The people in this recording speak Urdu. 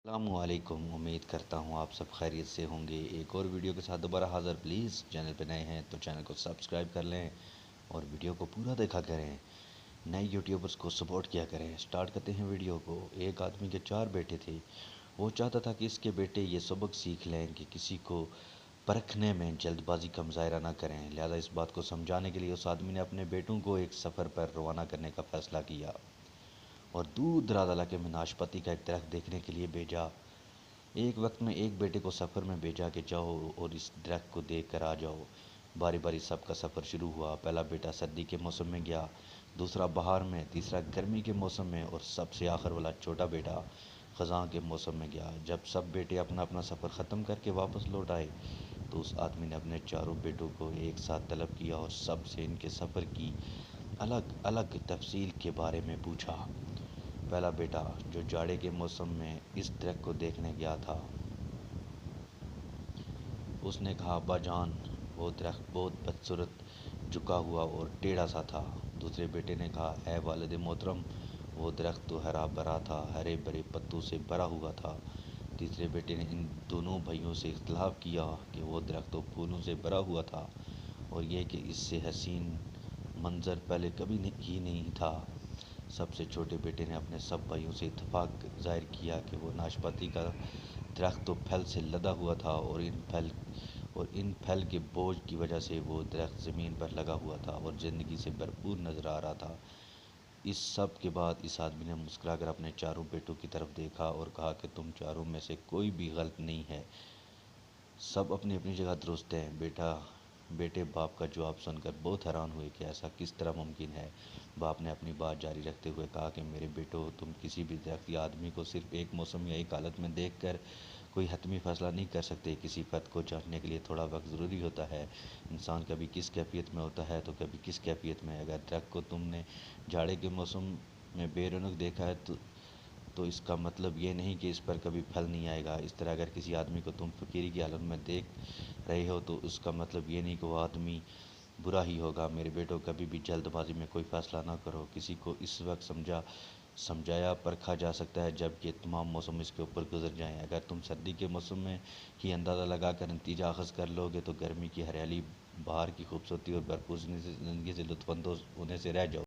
السلام علیکم، امید کرتا ہوں آپ سب خیریت سے ہوں گے۔ ایک اور ویڈیو کے ساتھ دوبارہ حاضر۔ پلیز چینل پہ نئے ہیں تو چینل کو سبسکرائب کر لیں اور ویڈیو کو پورا دیکھا کریں، نئے یوٹیوبرز کو سپورٹ کیا کریں۔ سٹارٹ کرتے ہیں ویڈیو کو۔ ایک آدمی کے 4 بیٹے تھے۔ وہ چاہتا تھا کہ اس کے بیٹے یہ سبق سیکھ لیں کہ کسی کو پرکھنے میں جلد بازی کا مظاہرہ نہ کریں، لہذا اس بات کو سمجھانے کے لیے اس آدمی نے اپنے بیٹوں کو ایک سفر پر روانہ کرنے کا فیصلہ کیا اور دور دراز علاقے میں ناشپاتی کا ایک درخت دیکھنے کے لیے بھیجا۔ ایک وقت میں ایک بیٹے کو سفر میں بھیجا کہ جاؤ اور اس درخت کو دیکھ کر آ جاؤ۔ باری باری سب کا سفر شروع ہوا۔ پہلا بیٹا سردی کے موسم میں گیا، دوسرا بہار میں، تیسرا گرمی کے موسم میں اور سب سے آخر والا چھوٹا بیٹا خزاں کے موسم میں گیا۔ جب سب بیٹے اپنا اپنا سفر ختم کر کے واپس لوٹ آئے تو اس آدمی نے اپنے چاروں بیٹوں کو ایک ساتھ طلب کیا اور سب سے ان کے سفر کی الگ الگ تفصیل کے بارے میں پوچھا۔ پہلا بیٹا، جو جاڑے کے موسم میں اس درخت کو دیکھنے گیا تھا، اس نے کہا، ابا جان، وہ درخت بہت بدصورت، جھکا ہوا اور ٹیڑھا سا تھا۔ دوسرے بیٹے نے کہا، اے والد محترم، وہ درخت تو ہرا بھرا تھا، ہرے بھرے پتوں سے بھرا ہوا تھا۔ تیسرے بیٹے نے ان دونوں بھائیوں سے اختلاف کیا کہ وہ درخت تو پھولوں سے بھرا ہوا تھا اور یہ کہ اس سے حسین منظر پہلے کبھی ہی نہیں تھا۔ سب سے چھوٹے بیٹے نے اپنے سب بھائیوں سے اتفاق ظاہر کیا کہ وہ ناشپاتی کا درخت تو پھل سے لدا ہوا تھا اور ان پھل کے بوجھ کی وجہ سے وہ درخت زمین پر لگا ہوا تھا اور زندگی سے بھرپور نظر آ رہا تھا۔ اس سب کے بعد اس آدمی نے مسکرا کر اپنے چاروں بیٹوں کی طرف دیکھا اور کہا کہ تم چاروں میں سے کوئی بھی غلط نہیں ہے، سب اپنی اپنی جگہ درست ہیں۔ بیٹے باپ کا جواب سن کر بہت حیران ہوئے کہ ایسا کس طرح ممکن ہے۔ باپ نے اپنی بات جاری رکھتے ہوئے کہا کہ میرے بیٹو، تم کسی بھی درخت یا آدمی کو صرف ایک موسم یا ایک حالت میں دیکھ کر کوئی حتمی فیصلہ نہیں کر سکتے۔ کسی فرد کو جاننے کے لیے تھوڑا وقت ضروری ہوتا ہے۔ انسان کبھی کس کیفیت میں ہوتا ہے تو کبھی کس کیفیت میں۔ اگر درخت کو تم نے جاڑے کے موسم میں بے رونق دیکھا ہے تو اس کا مطلب یہ نہیں کہ اس پر کبھی پھل نہیں آئے گا۔ اس طرح اگر کسی آدمی کو تم فقیری کی حالت میں دیکھ رہے ہو تو اس کا مطلب یہ نہیں کہ وہ آدمی برا ہی ہوگا۔ میرے بیٹو، کبھی بھی جلد بازی میں کوئی فیصلہ نہ کرو۔ کسی کو اس وقت سمجھایا پرکھا جا سکتا ہے جب یہ تمام موسم اس کے اوپر گزر جائیں۔ اگر تم سردی کے موسم میں ہی اندازہ لگا کر نتیجہ اخذ کر لو گے تو گرمی کی ہریالی، بہار کی خوبصورتی اور بھرپور زندگی سے لطف اندوز ہونے سے رہ جاؤ